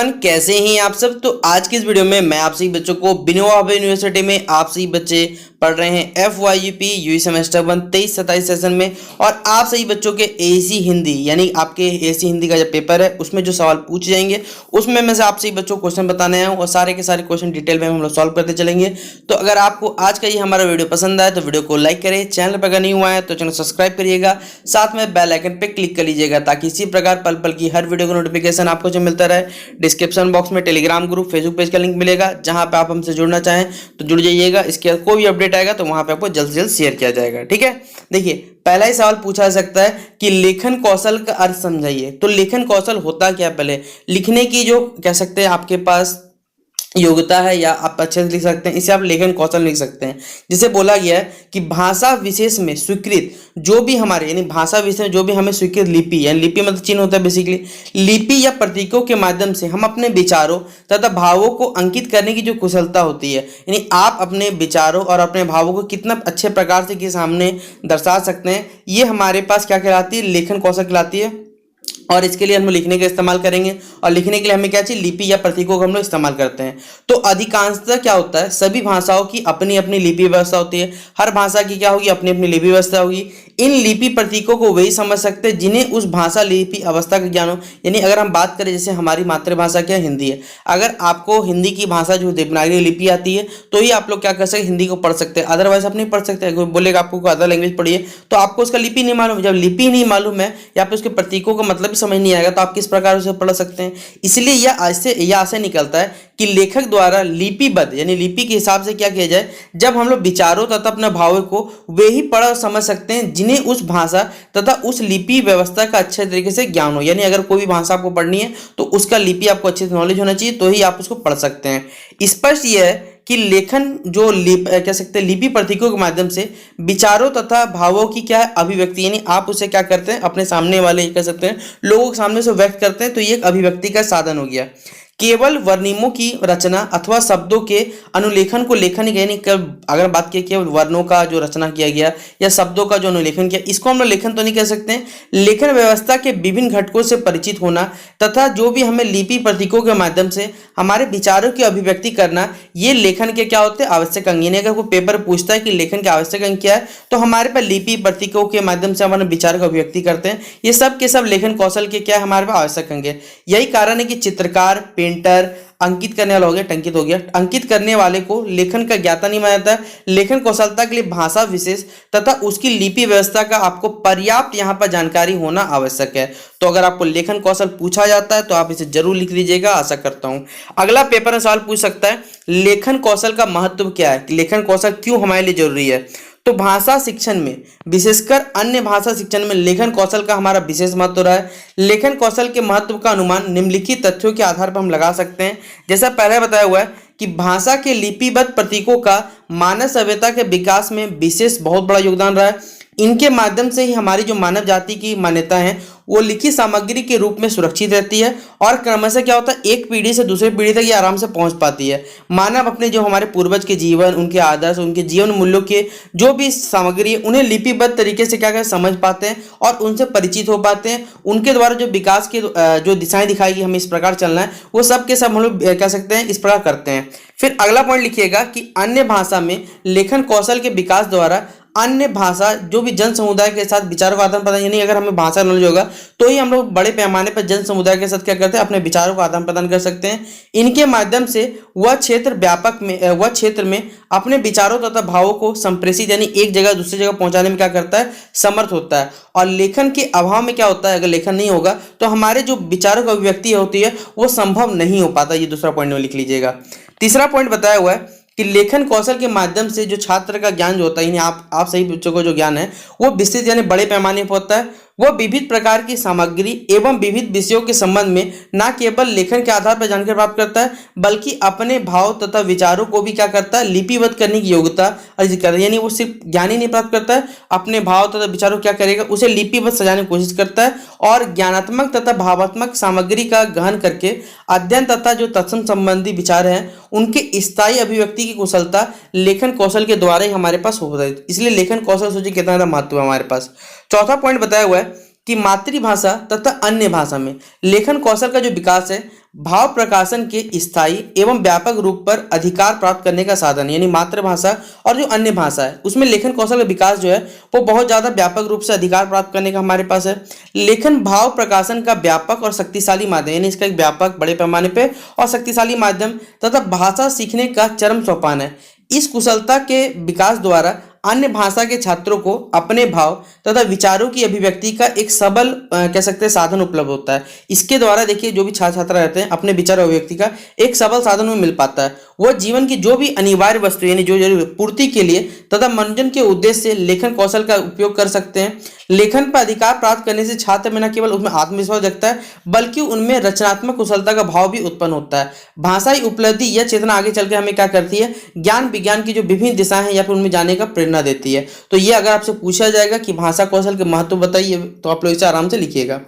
Everyone, कैसे हैं आप सब। तो आज की इस वीडियो में मैं आप सभी बच्चों को बिनोवा भावे यूनिवर्सिटी में आप सभी बच्चे पढ़ रहे हैं FYUP यूई सेमेस्टर 1 23-27 सेशन में। और आप सभी बच्चों के एसी हिंदी यानी आपके एसी हिंदी का जो पेपर है उसमें जो सवाल पूछे जाएंगे उसमें मैं से आप सभी बच्चों को क्वेश्चन बताने आया हूँ और सारे के सारे क्वेश्चन डिटेल में हम लोग सॉल्व करते चलेंगे। तो अगर आपको आज का ये हमारा वीडियो पसंद आए तो वीडियो को लाइक करें, चैनल पर अगर नहीं हुआ है तो चैनल सब्सक्राइब करिएगा, साथ में बेल आइकन पे क्लिक कर लीजिएगा ताकि इसी प्रकार पल पल की हर वीडियो का नोटिफिकेशन आपको जो मिलता रहे। डिस्क्रिप्शन बॉक्स में टेलीग्राम ग्रुप, फेसबुक पेज का लिंक मिलेगा, जहां पे आप हमसे जुड़ना चाहें तो जुड़ जाइएगा। इसके बाद कोई भी अपडेट आएगा तो वहां पे आपको जल्द से जल्द शेयर किया जाएगा। ठीक है, देखिए पहला ही सवाल पूछा जा सकता है कि लेखन कौशल का अर्थ समझाइए। तो लेखन कौशल होता क्या है, पहले लिखने की जो कह सकते हैं आपके पास योग्यता है या आप अच्छे से लिख सकते हैं, इसे आप लेखन कौशल लिख सकते हैं। जिसे बोला गया है कि भाषा विशेष में स्वीकृत जो भी हमारे यानी भाषा विशेष में जो भी हमें स्वीकृत लिपि यानी लिपि मतलब चिन्ह होता है बेसिकली, लिपि या प्रतीकों के माध्यम से हम अपने विचारों तथा भावों को अंकित करने की जो कुशलता होती है, यानी आप अपने विचारों और अपने भावों को कितना अच्छे प्रकार से के सामने दर्शा सकते हैं, ये हमारे पास क्या कहलाती है, लेखन कौशल कहलाती है। और इसके लिए हम लिखने का इस्तेमाल करेंगे और लिखने के लिए हमें क्या चाहिए, लिपि या प्रतीकों का हम लोग इस्तेमाल करते हैं। तो अधिकांशतः क्या होता है, सभी भाषाओं की अपनी अपनी लिपि व्यवस्था होती है। हर भाषा की क्या होगी, अपनी अपनी लिपि व्यवस्था होगी। इन लिपि प्रतीकों को वही समझ सकते हैं जिन्हें उस भाषा लिपि अवस्था का ज्ञान हो। यानी अगर हम बात करें जैसे हमारी मातृभाषा क्या है, हिंदी है, अगर आपको हिंदी की भाषा जो देवनागरी लिपि आती है तो ही आप लोग क्या कर सकते, हिंदी को पढ़ सकते हैं, अदरवाइज आप नहीं पढ़ सकते। कोई बोलेगा आपको कोई अदर लैंग्वेज पढ़िए तो आपको उसका लिपि नहीं मालूम, जब लिपि नहीं मालूम है या फिर उसके प्रतीकों का मतलब समझ नहीं आएगा तो आप किस प्रकार उसे पढ़ सकते हैं। इसलिए यह ऐसे निकलता है कि लेखक द्वारा लिपिबद्ध यानी लिपि के हिसाब से क्या किया जाए, जब हम लोग विचारों तथा अपने भावों को वे ही पढ़ और समझ सकते हैं जिन्हें उस भाषा तथा उस लिपि व्यवस्था का अच्छे तरीके से ज्ञान हो। यानी अगर कोई भी भाषा आपको पढ़नी है तो उसका लिपि आपको अच्छे से नॉलेज होना चाहिए तो ही आप उसको पढ़ सकते हैं। स्पष्ट यह है कि लेखन जो कह सकते हैं लिपि प्रतीकों के माध्यम से विचारों तथा भावों की क्या है, अभिव्यक्ति, यानी आप उसे क्या करते हैं, अपने सामने वाले कह सकते हैं लोगों के सामने से व्यक्त करते हैं, तो ये एक अभिव्यक्ति का साधन हो गया। केवल वर्णिमों की रचना अथवा शब्दों के अनुलेखन को लेखन यानी अगर बात की केवल वर्णों का जो रचना किया गया या शब्दों का जो अनुलेखन किया, इसको हम लोग लेखन तो नहीं कह सकते हैं। लेखन व्यवस्था के विभिन्न घटकों से परिचित होना तथा जो भी हमें लिपि प्रतीकों के माध्यम से हमारे विचारों की अभिव्यक्ति करना, ये लेखन के क्या होते हैं, आवश्यक अंग। यानी अगर कोई पेपर पूछता है कि लेखन के आवश्यक अंग क्या है तो हमारे पास लिपि प्रतीकों के माध्यम से हमारे विचार का अभिव्यक्ति करते हैं। ये सब के सब लेखन कौशल के क्या है, हमारे पास आवश्यक अंग है। यही कारण है कि चित्रकार, पेंटर, अंकित करने वाला हो गया, टंकित हो गया, अंकित करने वाले को लेखन का ज्ञाता नहीं माना जाता। लेखन कौशलता के लिए भाषा विशेष तथा उसकी लिपि व्यवस्था का आपको पर्याप्त यहाँ पर जानकारी होना आवश्यक है। तो अगर आपको लेखन कौशल पूछा जाता है तो आप इसे जरूर लिख लीजिएगा, आशा करता हूं। अगला पेपर में सवाल पूछ सकता है लेखन कौशल का महत्व क्या है, लेखन कौशल क्यों हमारे लिए जरूरी है। तो भाषा शिक्षण में, विशेषकर अन्य भाषा शिक्षण में लेखन कौशल का हमारा विशेष महत्व रहा है। लेखन कौशल के महत्व का अनुमान निम्नलिखित तथ्यों के आधार पर हम लगा सकते हैं। जैसा पहले बताया हुआ है कि भाषा के लिपिबद्ध प्रतीकों का मानव सभ्यता के विकास में विशेष बहुत बड़ा योगदान रहा है। इनके माध्यम से ही हमारी जो मानव जाति की मान्यता है वो लिखित सामग्री के रूप में सुरक्षित रहती है और क्रमशः क्या होता है, एक पीढ़ी से दूसरी पीढ़ी तक ये आराम से पहुंच पाती है। मानव अपने जो हमारे पूर्वज के जीवन, उनके आदर्श, उनके जीवन मूल्यों के जो भी सामग्री है उन्हें लिपिबद्ध तरीके से क्या क्या समझ पाते हैं और उनसे परिचित हो पाते हैं। उनके द्वारा जो विकास के जो दिशाएं दिखाई हमें इस प्रकार चलना है वो सब के सब हम लोग कह सकते हैं इस प्रकार करते हैं। फिर अगला पॉइंट लिखिएगा कि अन्य भाषा में लेखन कौशल के विकास द्वारा अन्य भाषा जो भी जन समुदाय के साथ विचारों का आदान प्रदान, यानी अगर हमें भाषा नॉलेज होगा तो ही हम लोग बड़े पैमाने पर जन समुदाय के साथ क्या करते हैं, अपने विचारों का आदान प्रदान कर सकते हैं। इनके माध्यम से वह क्षेत्र में अपने विचारों तथा भावों को संप्रेषित यानी एक जगह दूसरी जगह पहुंचाने में क्या करता है, समर्थ होता है। और लेखन के अभाव में क्या होता है, अगर लेखन नहीं होगा तो हमारे जो विचारों की अभिव्यक्ति होती है वो संभव नहीं हो पाता। ये दूसरा पॉइंट में लिख लीजिएगा। तीसरा पॉइंट बताया हुआ है कि लेखन कौशल के माध्यम से जो छात्र का ज्ञान जो होता है, यानी आप सही बच्चों को जो ज्ञान है वो विस्तृत यानी बड़े पैमाने पर होता है। वह विविध प्रकार की सामग्री एवं विविध विषयों के संबंध में न केवल लेखन के आधार पर जानकारी प्राप्त करता है बल्कि अपने भाव तथा विचारों को भी क्या करता है, लिपिबद्ध करने की योग्यता अर्जित करता है। यानी वो सिर्फ ज्ञान ही नहीं प्राप्त करता है, अपने भाव तथा विचारों क्या करेगा, उसे लिपिबद्ध सजाने की कोशिश करता है और ज्ञानात्मक तथा भावात्मक सामग्री का गहन करके अध्ययन तथा जो तत्सम संबंधी विचार हैं उनके स्थायी अभिव्यक्ति की कुशलता लेखन कौशल के द्वारा ही हमारे पास होता है। इसलिए लेखन कौशल सोचिए कितना ज़्यादा महत्व है हमारे पास। चौथा पॉइंट बताया हुआ है कि मातृभाषा तथा अन्य भाषा में लेखन कौशल का जो विकास है भाव प्रकाशन के स्थायी एवं व्यापक रूप पर अधिकार प्राप्त करने का साधन है। यानी मातृभाषा और जो अन्य भाषा है उसमें लेखन कौशल का विकास जो है वो बहुत ज़्यादा व्यापक रूप से अधिकार प्राप्त करने का हमारे पास है। लेखन भाव प्रकाशन का व्यापक और शक्तिशाली माध्यम, यानी इसका एक व्यापक बड़े पैमाने पे और शक्तिशाली माध्यम तथा भाषा सीखने का चरम सोपान है। इस कुशलता के विकास द्वारा अन्य भाषा के छात्रों को अपने भाव तथा विचारों की अभिव्यक्ति का एक सबल कह सकते हैं साधन उपलब्ध होता है। इसके द्वारा देखिए जो भी छात्र छात्रा रहते हैं अपने विचार अभिव्यक्ति का एक सबल साधन में मिल पाता है। वह जीवन की जो भी अनिवार्य वस्तु यानी जो जरूरी पूर्ति के लिए तथा मनोरंजन के उद्देश्य से लेखन कौशल का उपयोग कर सकते हैं। लेखन पर अधिकार प्राप्त करने से छात्र में न केवल उसमें आत्मविश्वास जगता है बल्कि उनमें रचनात्मक कुशलता का भाव भी उत्पन्न होता है। भाषाई उपलब्धि यह चेतना आगे चल के हमें क्या करती है, ज्ञान विज्ञान की जो विभिन्न दिशाएं हैं या फिर उनमें जाने का प्रेरणा देती है। तो ये अगर आपसे पूछा जाएगा कि भाषा कौशल के महत्व बताइए तो आप लोग इसे आराम से लिखिएगा।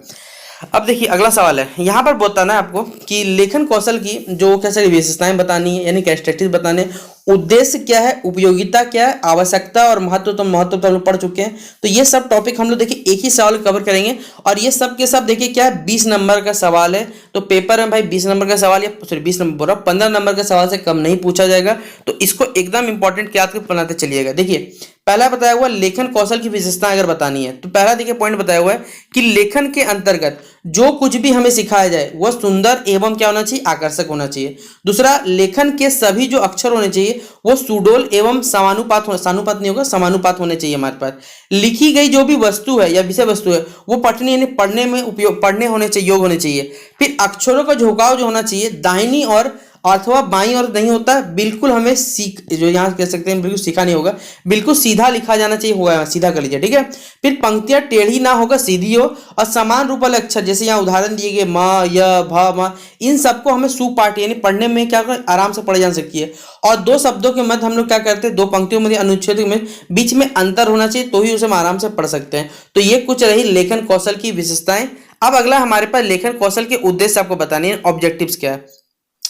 अब देखिए अगला सवाल है, यहाँ पर बताना है आपको कि लेखन कौशल की जो कैसे विशेषताएं बतानी है यानी कैरेक्टरिस्टिक्स बताने, उद्देश्य क्या है, उपयोगिता क्या है, आवश्यकता और महत्व तो हम लोग पढ़ चुके हैं। तो ये सब टॉपिक हम लोग देखिए एक ही सवाल कवर करेंगे और ये सब के सब देखिए क्या है 20 नंबर का सवाल है। तो पेपर में भाई 20 नंबर का सवाल या सॉरी 20 नंबर बोल रहा 15 नंबर का सवाल से कम नहीं पूछा जाएगा। तो इसको एकदम इंपॉर्टेंट याद करके बनाते चलिएगा। देखिए पहला बताया हुआ लेखन कौशल की विशेषता अगर बतानी है तो पहला देखिए पॉइंट बताया हुआ है कि लेखन के अंतर्गत जो कुछ भी हमें सिखाया जाए वह सुंदर एवं क्या होना चाहिए, आकर्षक होना चाहिए। दूसरा, लेखन के सभी जो अक्षर होने चाहिए वो सुडोल एवं समानुपात नहीं होगा, समानुपात होने चाहिए हमारे पास। लिखी गई जो भी वस्तु है या विषय वस्तु है वो पठनीय यानी पढ़ने में उपयोग पढ़ने होने चाहिए, योग होने चाहिए। फिर अक्षरों का झुकाव जो होना चाहिए दाहिनी और अथवा बाईं और नहीं होता है, बिल्कुल हमें सीख जो यहाँ कह सकते हैं बिल्कुल सीखा नहीं होगा, बिल्कुल सीधा लिखा जाना चाहिए, होगा सीधा कर लीजिए, ठीक है। फिर पंक्तियां टेढ़ी ना होगा, सीधी हो और समान रूप वाले अक्षर जैसे यहाँ उदाहरण दिए गए म, य, भ, म, इन सबको हमें सुपाठ यानी पढ़ने में क्या कर आराम से पढ़ी जा सकती है। और दो शब्दों के मध्य हम लोग क्या करते हैं, दो पंक्तियों में अनुच्छेद में बीच में अंतर होना चाहिए तो ही उसे हम आराम से पढ़ सकते हैं। तो ये कुछ रही लेखन कौशल की विशेषताएं। अब अगला हमारे पास लेखन कौशल के उद्देश्य आपको बतानी है, ऑब्जेक्टिव्स क्या है।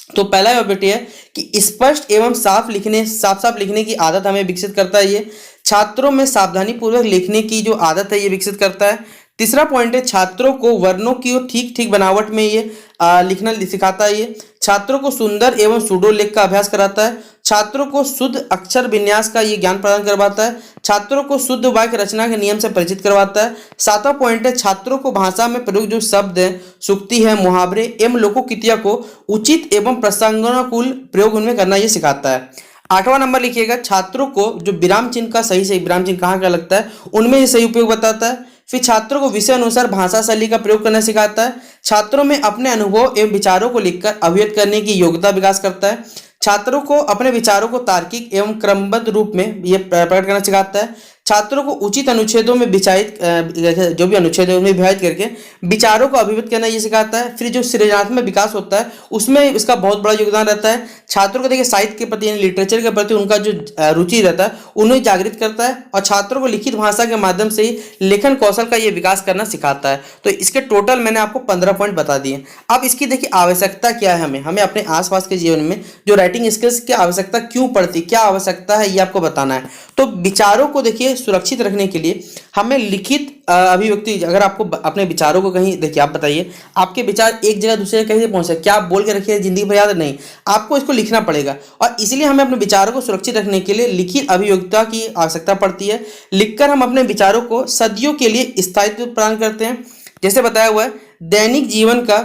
तो पहला ऑब्जेक्टिव है कि स्पष्ट एवं साफ साफ लिखने की आदत हमें विकसित करता है। ये छात्रों में सावधानी पूर्वक लिखने की जो आदत है ये विकसित करता है। तीसरा पॉइंट है छात्रों को वर्णों की ठीक ठीक बनावट में ये लिखना सिखाता है। ये छात्रों को सुंदर एवं सुडोल लेख का अभ्यास कराता है। छात्रों को शुद्ध अक्षर विन्यास का ये ज्ञान प्रदान करवाता है। छात्रों को शुद्ध वाक्य रचना के नियम से परिचित करवाता है। सातवां पॉइंट है छात्रों को भाषा में प्रयुक्त जो शब्द है, सूक्ति है, मुहावरे एवं लोकोक्तियों को उचित एवं प्रसंगानुकूल प्रयोग उनमें करना ये सिखाता है। आठवां नंबर लिखिएगा, छात्रों को जो विराम चिन्ह का सही विराम चिन्ह कहाँ का लगता है उनमें ये सही उपयोग बताता है। फिर छात्रों को विषय अनुसार भाषा शैली का प्रयोग करना सिखाता है। छात्रों में अपने अनुभव एवं विचारों को लिखकर अभिव्यक्त करने की योग्यता विकास करता है। छात्रों को अपने विचारों को तार्किक एवं क्रमबद्ध रूप में ये प्रकट करना सिखाता है। छात्रों को उचित अनुच्छेदों में विचारित जो भी अनुच्छेद है उनमें विभाजित करके विचारों को अभिव्यक्त करना ये सिखाता है। फिर जो सृजनात्मक विकास होता है उसमें इसका बहुत बड़ा योगदान रहता है। छात्रों को देखिए साहित्य के प्रति यानी लिटरेचर के प्रति उनका जो रुचि रहता है उन्हें जागृत करता है और छात्रों को लिखित भाषा के माध्यम से ही लेखन कौशल का ये विकास करना सिखाता है। तो इसके टोटल मैंने आपको 15 पॉइंट बता दिए। अब इसकी देखिए आवश्यकता क्या है, हमें अपने आसपास के जीवन में जो राइटिंग स्किल्स की आवश्यकता क्यों पड़ती, क्या आवश्यकता है ये आपको बताना है। तो विचारों को देखिए सुरक्षित रखने के लिए हमें लिखित अभिव्यक्ति, अगर आपको अपने विचारों को कहीं देखिए आप बताइए आपके विचार एक जगह दूसरे जगह कैसे पहुंचे, क्या आप बोल के रखिए जिंदगी भर याद नहीं, आपको इसको लिखना पड़ेगा और इसलिए हमें अपने विचारों को सुरक्षित रखने के लिए लिखित अभिव्यक्ति की आवश्यकता पड़ती है। लिखकर हम अपने विचारों को सदियों के लिए स्थायित्व प्रदान करते हैं। जैसे बताया हुआ है दैनिक जीवन का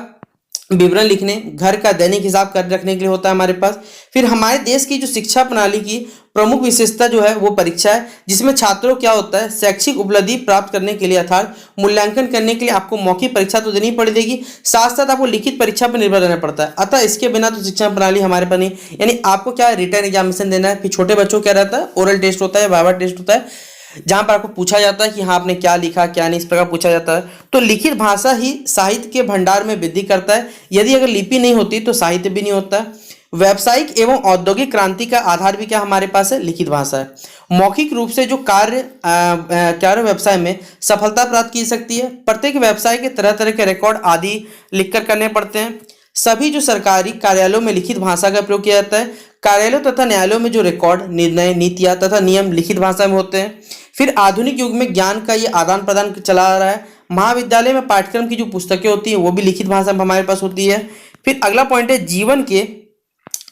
विवरण लिखने, घर का दैनिक हिसाब कर रखने के लिए होता है हमारे पास। फिर हमारे देश की जो शिक्षा प्रणाली की प्रमुख विशेषता जो है वो परीक्षा है, जिसमें छात्रों क्या होता है शैक्षिक उपलब्धि प्राप्त करने के लिए अर्थात मूल्यांकन करने के लिए आपको मौखिक परीक्षा तो देनी पड़ेगी, साथ साथ आपको लिखित परीक्षा पर निर्भर रहना पड़ता है। अतः इसके बिना तो शिक्षा प्रणाली हमारे पास नहीं, यानी आपको क्या रिटर्न एग्जामिनेशन देना है। फिर छोटे बच्चों क्या रहता है ओरल टेस्ट होता है, वाइवा टेस्ट होता है, जहां पर आपको पूछा जाता है कि हाँ आपने क्या लिखा क्या नहीं, इस प्रकार पूछा जाता है। तो लिखित भाषा ही साहित्य के भंडार में वृद्धि करता है। यदि अगर लिपि नहीं होती तो साहित्य भी नहीं होता। व्यावसायिक एवं औद्योगिक क्रांति का आधार भी क्या हमारे पास है, लिखित भाषा है। मौखिक रूप से जो कार्य व्यवसाय में सफलता प्राप्त की सकती है। प्रत्येक व्यवसाय के तरह तरह के रिकॉर्ड आदि लिखकर करने पड़ते हैं। सभी जो सरकारी कार्यालयों में लिखित भाषा का प्रयोग किया जाता है। कार्यालयों तथा न्यायालयों में जो रिकॉर्ड, निर्णय, नीतियां तथा नियम लिखित भाषा में होते हैं। फिर आधुनिक युग में ज्ञान का ये आदान प्रदान चला आ रहा है। महाविद्यालय में पाठ्यक्रम की जो पुस्तकें होती हैं वो भी लिखित भाषा में हमारे पास होती है। फिर अगला पॉइंट है, जीवन के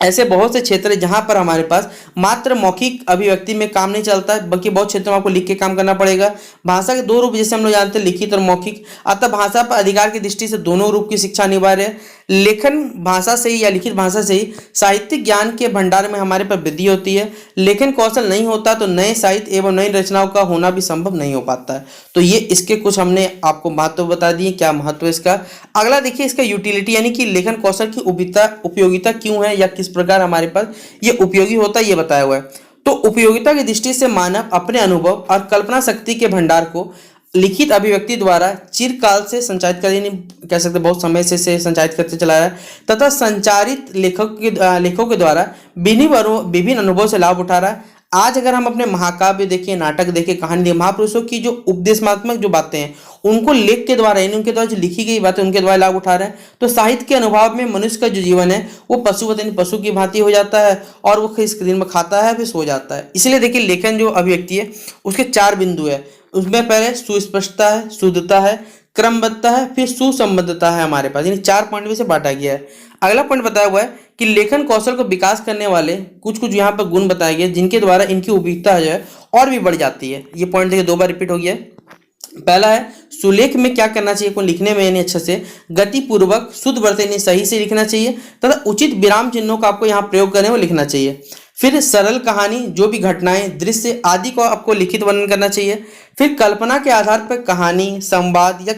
ऐसे बहुत से क्षेत्र हैं जहां पर हमारे पास मात्र मौखिक अभिव्यक्ति में काम नहीं चलता है, बल्कि बहुत क्षेत्रों में आपको लिख के काम करना पड़ेगा। भाषा के दो रूप जैसे हम लोग जानते हैं, लिखित और मौखिक, अतः भाषा पर अधिकार की दृष्टि से दोनों रूप की शिक्षा अनिवार्य है। लेखन भाषा से ही या लिखित भाषा से ही साहित्यिक ज्ञान के भंडार में हमारे पर वृद्धि होती है। लेखन कौशल नहीं होता तो नए साहित्य एवं नई रचनाओं का होना भी संभव नहीं हो पाता है। तो ये इसके कुछ हमने आपको महत्व बता दिए, क्या महत्व है इसका। अगला देखिए इसका यूटिलिटी, यानी कि लेखन कौशल की उपयोगिता क्यों है या किस प्रकार हमारे पास ये उपयोगी होता है, ये बताया हुआ है। तो उपयोगिता की दृष्टि से मानव अपने अनुभव और कल्पना शक्ति के भंडार को लिखित अभिव्यक्ति द्वारा चिरकाल से संचारित कर, यानी कह सकते बहुत समय से संचारित करते चला रहा है, तथा संचारित लेखों के द्वारा विभिन्न अनुभवों से लाभ उठा रहा है। आज अगर हम अपने महाकाव्य देखें, नाटक देखें, कहानी देखें, महापुरुषों की जो उपदेशात्मक जो बातें हैं उनको लेख के द्वारा, यानी उनके द्वारा जो लिखी गई बातें उनके द्वारा लाभ उठा रहे हैं। तो साहित्य के अनुभव में मनुष्य का जो जीवन है वो पशुवत यानी पशु की भांति हो जाता है, और वो इस दिन में खाता है फिर सो जाता है। इसलिए देखिए लेखन जो अभिव्यक्ति है उसके 4 बिंदु है। उसमें पहले सुस्पष्टता है, शुद्धता है, क्रमबद्धता है, फिर सुसंबद्धता है हमारे पास, यानी 4 पॉइंट में से बांटा गया है। अगला पॉइंट बताया हुआ है कि लेखन कौशल को विकास करने वाले कुछ यहाँ पर गुण बताए गए जिनके द्वारा इनकी उपयोगिता जो है और भी बढ़ जाती है। ये पॉइंट देखिए 2 बार रिपीट हो गया है। पहला है सुलेख में क्या करना चाहिए, को लिखने में यानी अच्छे से गति पूर्वक शुद्ध वर्तन यानी सही से लिखना चाहिए, तथा उचित विराम चिन्हों का आपको यहाँ प्रयोग करने वो लिखना चाहिए। फिर सरल कहानी, जो भी घटनाएं, दृश्य आदि को आपको लिखित वर्णन करना चाहिए। फिर कल्पना के आधार पर कहानी, संवाद या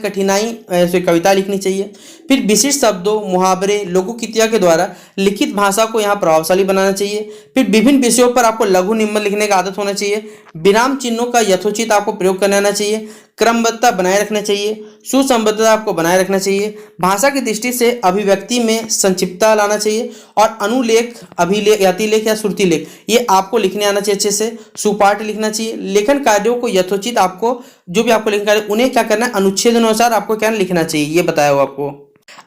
कविता लिखनी चाहिए। फिर विशिष्ट शब्दों, मुहावरे, लोकोक्तियों के द्वारा लिखित भाषा को यहाँ प्रभावशाली बनाना चाहिए। फिर विभिन्न विषयों पर आपको लघु निबंध लिखने का आदत होना चाहिए। विराम चिन्हों का यथोचित आपको प्रयोग करना आना चाहिए। क्रमबद्धता बनाए रखना चाहिए। सुसंबद्धता आपको बनाए रखना चाहिए। भाषा की दृष्टि से अभिव्यक्ति में संक्षिप्तता लाना चाहिए, और अनुलेख, अभिलेख, अतिलेख या श्रुतिलेख ये आपको लिखने आना चाहिए अच्छे से। सुपाठ लिखना चाहिए। लेखन कार्यों को यथोचित आपको जो भी आपको लेखन कार्य उन्हें क्या करना है, अनुच्छेद अनुसार आपको क्या लिखना चाहिए, ये बताया हुआ आपको।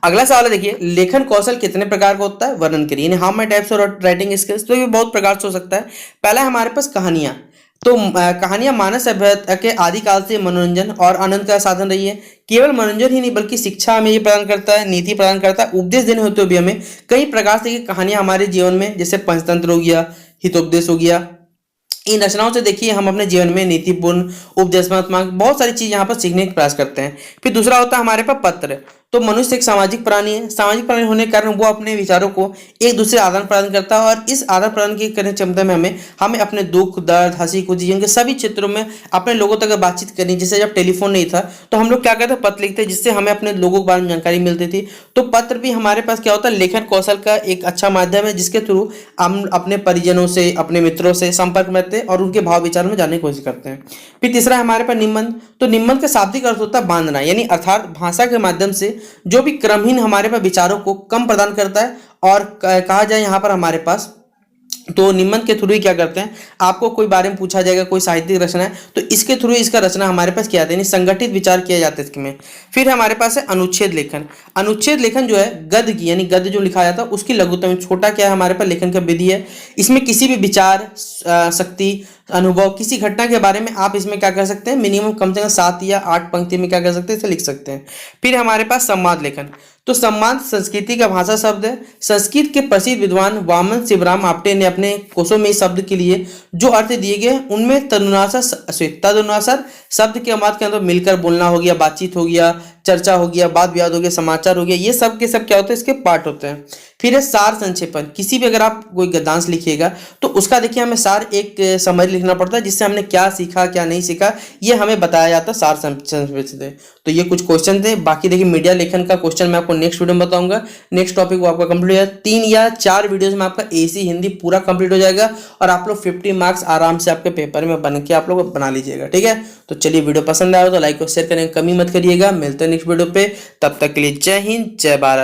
अगला सवाल है देखिए, लेखन कौशल कितने प्रकार का होता है, वर्णन करिए, यानी how many types of writing skills. तो ये बहुत प्रकार से हो सकता है। पहला है हमारे पास कहानियां। तो कहानियां मानव सभ्यता के आदिकाल से मनोरंजन और आनंद का साधन रही है। केवल मनोरंजन ही नहीं बल्कि शिक्षा हमें ये प्रदान करता है, नीति प्रदान करता है, उपदेश देने होते हुए भी हमें कई प्रकार से कहानियां हमारे जीवन में, जैसे पंचतंत्र हो गया, हितोपदेश हो गया, इन रचनाओं से देखिए हम अपने जीवन में नीतिपूर्ण, उपदेशात्मक बहुत सारी चीज यहाँ पर सीखने का प्रयास करते हैं। फिर दूसरा होता है हमारे पास पत्र। तो मनुष्य एक सामाजिक प्राणी है। सामाजिक प्राणी होने के कारण वो अपने विचारों को एक दूसरे आदान प्रदान करता है, और इस आदान प्रदान की करने क्षमता में हमें अपने दुख, दर्द, हंसी खुशी जीवन के सभी क्षेत्रों में अपने लोगों तक बातचीत करनी। जैसे जब टेलीफोन नहीं था तो हम लोग क्या करते, पत्र लिखते, जिससे हमें अपने लोगों के बारे में जानकारी मिलती थी। तो पत्र भी हमारे पास क्या होता है, लेखन कौशल का एक अच्छा माध्यम है, जिसके थ्रू हम अपने परिजनों से, अपने मित्रों से संपर्क में रहते हैं और उनके भाव विचार में जानने की कोशिश करते हैं। फिर तीसरा है हमारे पास निबंध। तो निबंध का शाब्दिक अर्थ होता है बांधना, यानी अर्थात भाषा के माध्यम से जो भी क्रमहीन हमारे पास विचारों को कम प्रदान करता है। और कहा जाए यहाँ पर हमारे पास तो निबंध के थ्रू ही क्या करते हैं, आपको कोई बारे में पूछा जाएगा, कोई साहित्यिक रचना है तो इसके थ्रू इसका रचना हमारे पास किया जाता है, यानी संगठित विचार किया जाता है इसमें। फिर हमारे पास है अनुच्छेद लेखन। अनुच्छेद लेखन जो है गद्य की, यानी गद्य जो लिखा जाता है उसकी लघुत्तम, छोटा क्या है हमारे पास लेखन का विधि है। इसमें किसी भी विचार, शक्ति, अनुभव, किसी घटना के बारे में आप इसमें क्या कर सकते हैं, मिनिमम कम से कम 7 या 8 पंक्ति में क्या कर सकते हैं, इसे लिख सकते हैं। फिर हमारे पास संवाद लेखन। तो संवाद संस्कृति का भाषा शब्द है। संस्कृत के प्रसिद्ध विद्वान वामन शिवराम आप्टे ने अपने कोशों में इस शब्द के लिए जो अर्थ दिए गए उनमें तदनुसार शब्द के अनुवाद के अंदर मिलकर बोलना हो गया, बातचीत हो गया, चर्चा हो गया, वाद विवाद हो गया, समाचार हो गया, ये सब के सब क्या होते हैं, इसके पार्ट होते हैं। फिर है सार संक्षेपण। किसी भी अगर आप कोई गद्यांश लिखिएगा तो उसका देखिए हमें सार एक समरी लिखना पड़ता है, जिससे हमने क्या सीखा क्या नहीं सीखा ये हमें बताया जाता है सार संक्षेपण। तो ये कुछ क्वेश्चन थे। बाकी देखिए मीडिया लेखन का क्वेश्चन मैं आपको नेक्स्ट वीडियो में बताऊंगा। नेक्स्ट टॉपिक वो आपका कंप्लीट हो जाएगा। 3 या 4 वीडियोज में आपका एसी हिंदी पूरा कंप्लीट हो जाएगा, और आप लोग 50 मार्क्स आराम से आपके पेपर में बन के आप लोग बना लीजिएगा। ठीक है, तो चलिए वीडियो पसंद आया तो लाइक और शेयर करने की कमी मत करिएगा। मिलते हैं नेक्स्ट वीडियो पे, तब तक के लिए जय हिंद, जय भारत।